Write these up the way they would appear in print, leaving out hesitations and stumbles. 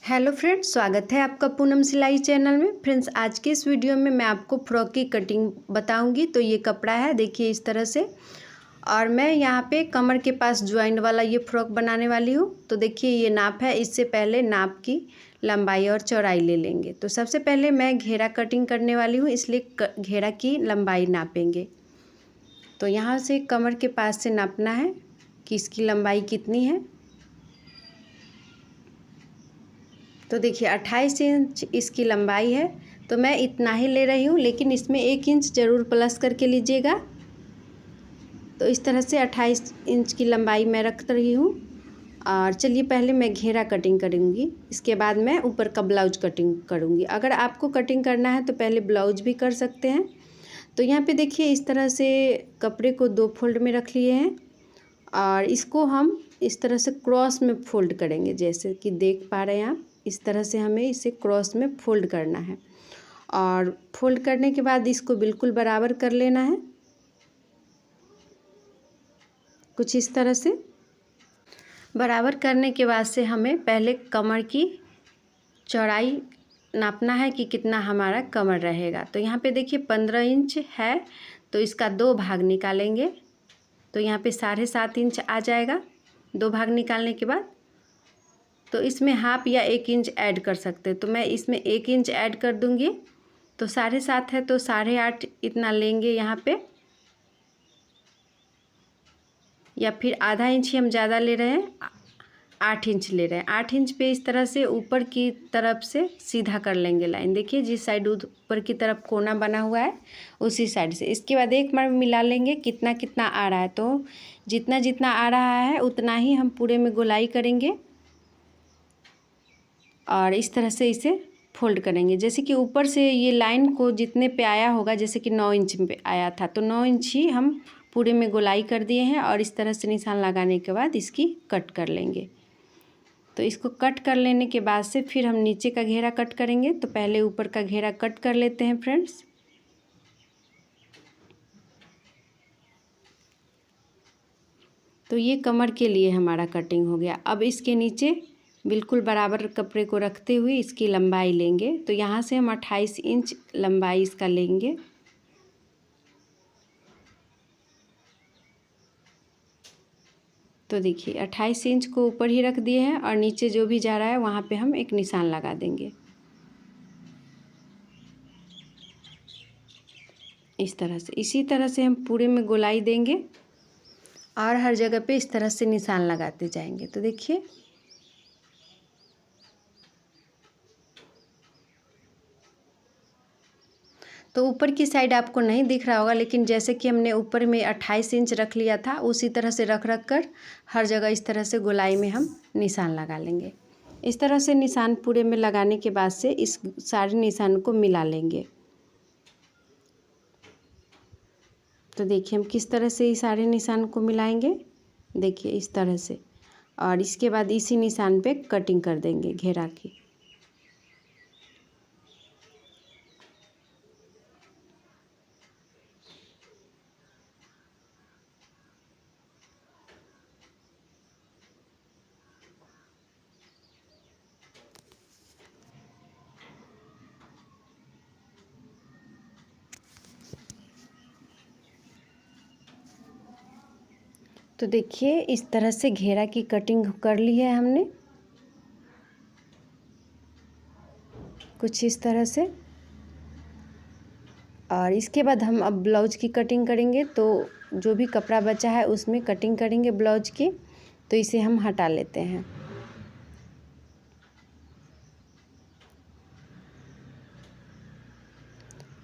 Hello friends, स्वागत है आपका पूनम सिलाई चैनल में। फ्रेंड्स, आज के इस वीडियो में मैं आपको फ्रॉक की कटिंग बताऊंगी। तो ये कपड़ा है, देखिए इस तरह से। और मैं यहाँ पे कमर के पास ज्वाइंट वाला ये फ्रॉक बनाने वाली हूँ। तो देखिए ये नाप है। इससे पहले नाप की लंबाई और चौड़ाई ले लेंगे। तो सबसे पहले मैं घेरा कटिंग करने वाली हूँ, इसलिए घेरा की लंबाई नापेंगे। तो यहाँ से कमर के पास से नापना है कि इसकी लंबाई कितनी है। तो देखिए 28 इंच इसकी लंबाई है। तो मैं इतना ही ले रही हूँ, लेकिन इसमें 1 इंच ज़रूर प्लस करके लीजिएगा। तो इस तरह से 28 इंच की लंबाई मैं रख रही हूँ। और चलिए पहले मैं घेरा कटिंग करूँगी, इसके बाद मैं ऊपर का ब्लाउज कटिंग करूँगी। अगर आपको कटिंग करना है तो पहले ब्लाउज भी कर सकते हैं। तो यहाँ पे देखिए इस तरह से कपड़े को 2 फोल्ड में रख लिए हैं। और इसको हम इस तरह से क्रॉस में फोल्ड करेंगे, जैसे कि देख पा रहे हैं आप। इस तरह से हमें इसे क्रॉस में फोल्ड करना है। और फोल्ड करने के बाद इसको बिल्कुल बराबर कर लेना है, कुछ इस तरह से। बराबर करने के बाद से हमें पहले कमर की चौड़ाई नापना है कि कितना हमारा कमर रहेगा। तो यहाँ पे देखिए 15 इंच है, तो इसका 2 भाग निकालेंगे। तो यहाँ पे 7.5 इंच आ जाएगा 2 भाग निकालने के बाद। तो इसमें हाफ या 1 इंच ऐड कर सकते हैं। तो मैं इसमें 1 इंच ऐड कर दूंगी। तो 7.5 है तो 8.5 इतना लेंगे यहाँ पे, या फिर आधा इंच ही हम ज़्यादा ले रहे हैं, 8 इंच ले रहे हैं। 8 इंच पे इस तरह से ऊपर की तरफ से सीधा कर लेंगे लाइन। देखिए जिस साइड ऊपर की तरफ कोना बना हुआ है उसी साइड से। इसके बाद एक बार मिला लेंगे कितना कितना आ रहा है। तो जितना जितना आ रहा है उतना ही हम पूरे में गोलाई करेंगे। और इस तरह से इसे फोल्ड करेंगे, जैसे कि ऊपर से ये लाइन को जितने पे आया होगा, जैसे कि 9 इंच पे आया था तो 9 इंच ही हम पूरे में गोलाई कर दिए हैं। और इस तरह से निशान लगाने के बाद इसकी कट कर लेंगे। तो इसको कट कर लेने के बाद से फिर हम नीचे का घेरा कट करेंगे। तो पहले ऊपर का घेरा कट कर लेते हैं फ्रेंड्स। तो ये कमर के लिए हमारा कटिंग हो गया। अब इसके नीचे बिल्कुल बराबर कपड़े को रखते हुए इसकी लंबाई लेंगे। तो यहाँ से हम 28 इंच लंबाई इसका लेंगे। तो देखिए 28 इंच को ऊपर ही रख दिए हैं, और नीचे जो भी जा रहा है वहाँ पे हम एक निशान लगा देंगे इस तरह से। इसी तरह से हम पूरे में गोलाई देंगे और हर जगह पे इस तरह से निशान लगाते जाएंगे। तो देखिए तो ऊपर की साइड आपको नहीं दिख रहा होगा, लेकिन जैसे कि हमने ऊपर में 28 इंच रख लिया था, उसी तरह से रख रख कर हर जगह इस तरह से गोलाई में हम निशान लगा लेंगे। इस तरह से निशान पूरे में लगाने के बाद से इस सारे निशान को मिला लेंगे। तो देखिए हम किस तरह से इस सारे निशान को मिलाएंगे, देखिए इस तरह से। और इसके बाद इसी निशान पे कटिंग कर देंगे घेरा की। तो देखिए इस तरह से घेरा की कटिंग कर ली है हमने, कुछ इस तरह से। और इसके बाद हम अब ब्लाउज की कटिंग करेंगे। तो जो भी कपड़ा बचा है उसमें कटिंग करेंगे ब्लाउज की। तो इसे हम हटा लेते हैं।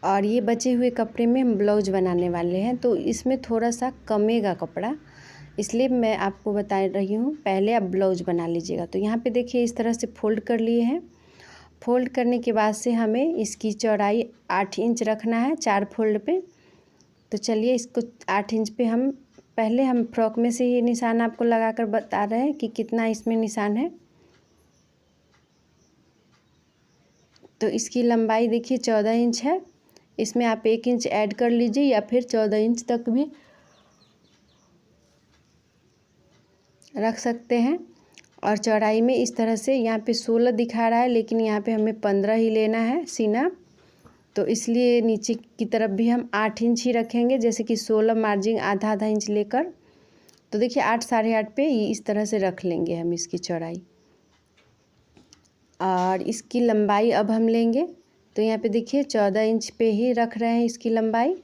और ये बचे हुए कपड़े में हम ब्लाउज बनाने वाले हैं। तो इसमें थोड़ा सा कमेगा कपड़ा, इसलिए मैं आपको बता रही हूँ पहले आप ब्लाउज बना लीजिएगा। तो यहाँ पे देखिए इस तरह से फोल्ड कर लिए हैं। फोल्ड करने के बाद से हमें इसकी चौड़ाई 8 इंच रखना है 4 फोल्ड पे। तो चलिए इसको 8 इंच पे हम पहले हम फ्रॉक में से ये निशान आपको लगाकर बता रहे हैं कि कितना इसमें निशान है। तो इसकी लंबाई देखिए 14 इंच है। इसमें आप 1 इंच ऐड कर लीजिए, या फिर 14 इंच तक भी रख सकते हैं। और चौड़ाई में इस तरह से यहाँ पे 16 दिखा रहा है, लेकिन यहाँ पे हमें 15 ही लेना है सीना, तो इसलिए नीचे की तरफ भी हम 8 इंच ही रखेंगे। जैसे कि 16 मार्जिन आधा आधा इंच लेकर, तो देखिए 8 साढ़े 8 पे इस तरह से रख लेंगे हम इसकी चौड़ाई। और इसकी लंबाई अब हम लेंगे, तो यहाँ पे देखिए 14 इंच पे ही रख रहे हैं इसकी लंबाई,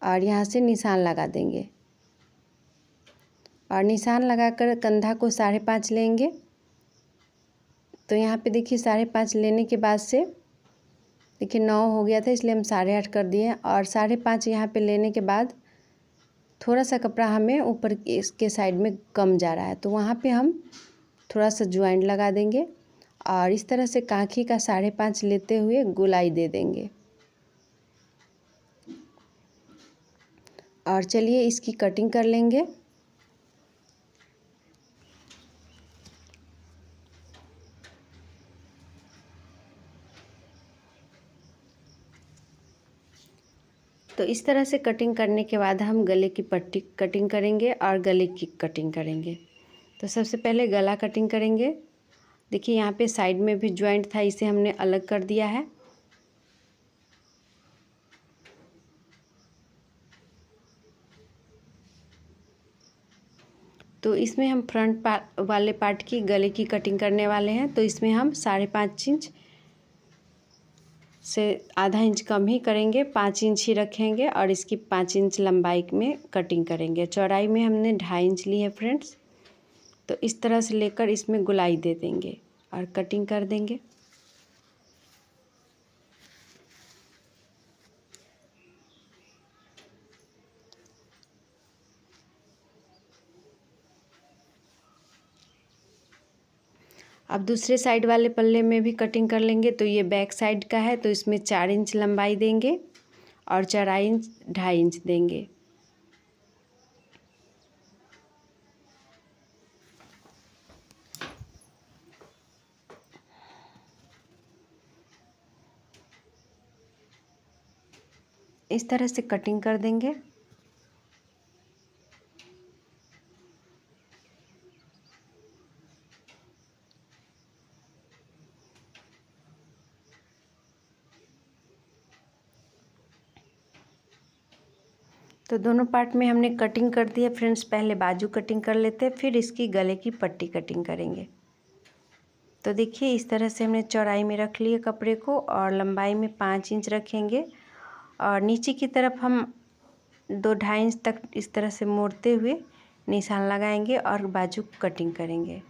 और यहाँ से निशान लगा देंगे। और निशान लगाकर कंधा को 5.5 लेंगे। तो यहाँ पे देखिए 5.5 लेने के बाद से देखिए 9 हो गया था, इसलिए हम 8.5 कर दिए। और 5.5 यहाँ पे लेने के बाद थोड़ा सा कपड़ा हमें ऊपर इसके साइड में कम जा रहा है, तो वहाँ पे हम थोड़ा सा ज्वाइंट लगा देंगे और इस तरह से कांखी का 5.5 लेते हुए गोलाई दे देंगे। और चलिए इसकी कटिंग कर लेंगे। तो इस तरह से कटिंग करने के बाद हम गले की पट्टी कटिंग करेंगे और गले की कटिंग करेंगे। तो सबसे पहले गला कटिंग करेंगे। देखिए यहाँ पे साइड में भी जॉइंट था, इसे हमने अलग कर दिया है। तो इसमें हम फ्रंट वाले पार्ट की गले की कटिंग करने वाले हैं, तो इसमें हम 5.5 इंच से आधा इंच कम ही करेंगे, 5 इंच ही रखेंगे और इसकी 5 इंच लंबाई में कटिंग करेंगे। चौड़ाई में हमने 2.5 इंच ली है फ्रेंड्स। तो इस तरह से लेकर इसमें गोलाई दे देंगे और कटिंग कर देंगे। अब दूसरे साइड वाले पल्ले में भी कटिंग कर लेंगे। तो ये बैक साइड का है, तो इसमें 4 इंच लंबाई देंगे और चौड़ाई 2.5 इंच देंगे। इस तरह से कटिंग कर देंगे। तो दोनों पार्ट में हमने कटिंग कर दी है फ्रेंड्स। पहले बाजू कटिंग कर लेते हैं, फिर इसकी गले की पट्टी कटिंग करेंगे। तो देखिए इस तरह से हमने चौड़ाई में रख लिए कपड़े को और लंबाई में 5 इंच रखेंगे और नीचे की तरफ हम 2-2.5 इंच तक इस तरह से मोड़ते हुए निशान लगाएंगे और बाजू कटिंग करेंगे।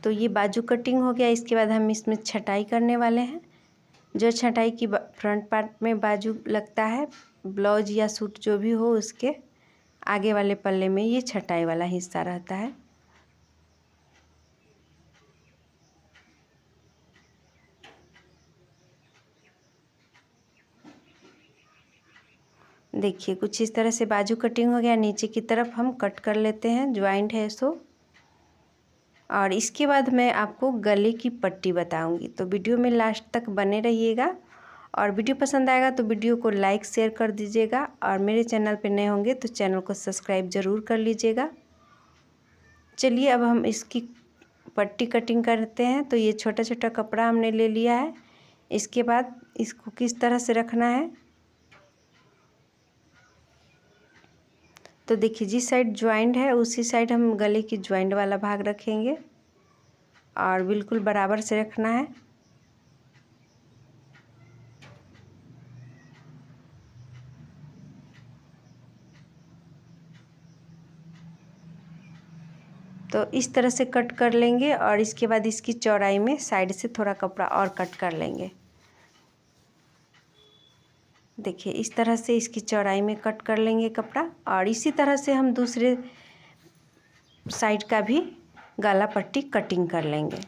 तो ये बाजू कटिंग हो गया। इसके बाद हम इसमें छटाई करने वाले हैं। जो छटाई की फ्रंट पार्ट में बाजू लगता है, ब्लाउज या सूट जो भी हो, उसके आगे वाले पल्ले में ये छटाई वाला हिस्सा रहता है। देखिए कुछ इस तरह से बाजू कटिंग हो गया। नीचे की तरफ हम कट कर लेते हैं, ज्वाइंट है सो। और इसके बाद मैं आपको गले की पट्टी बताऊंगी, तो वीडियो में लास्ट तक बने रहिएगा। और वीडियो पसंद आएगा तो वीडियो को लाइक शेयर कर दीजिएगा और मेरे चैनल पे नए होंगे तो चैनल को सब्सक्राइब ज़रूर कर लीजिएगा। चलिए अब हम इसकी पट्टी कटिंग करते हैं। तो ये छोटा छोटा कपड़ा हमने ले लिया है। इसके बाद इसको किस तरह से रखना है, तो देखिए जिस साइड ज्वाइंट है उसी साइड हम गले की ज्वाइंट वाला भाग रखेंगे और बिल्कुल बराबर से रखना है। तो इस तरह से कट कर लेंगे और इसके बाद इसकी चौड़ाई में साइड से थोड़ा कपड़ा और कट कर लेंगे। देखिए इस तरह से इसकी चौड़ाई में कट कर लेंगे कपड़ा और इसी तरह से हम दूसरे साइड का भी गला पट्टी कटिंग कर लेंगे।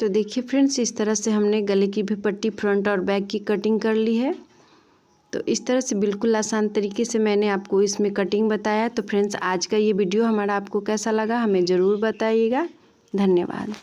तो देखिए फ्रेंड्स, इस तरह से हमने गले की भी पट्टी, फ्रंट और बैक की कटिंग कर ली है। तो इस तरह से बिल्कुल आसान तरीके से मैंने आपको इसमें कटिंग बताया। तो फ्रेंड्स, आज का ये वीडियो हमारा आपको कैसा लगा हमें ज़रूर बताइएगा। धन्यवाद।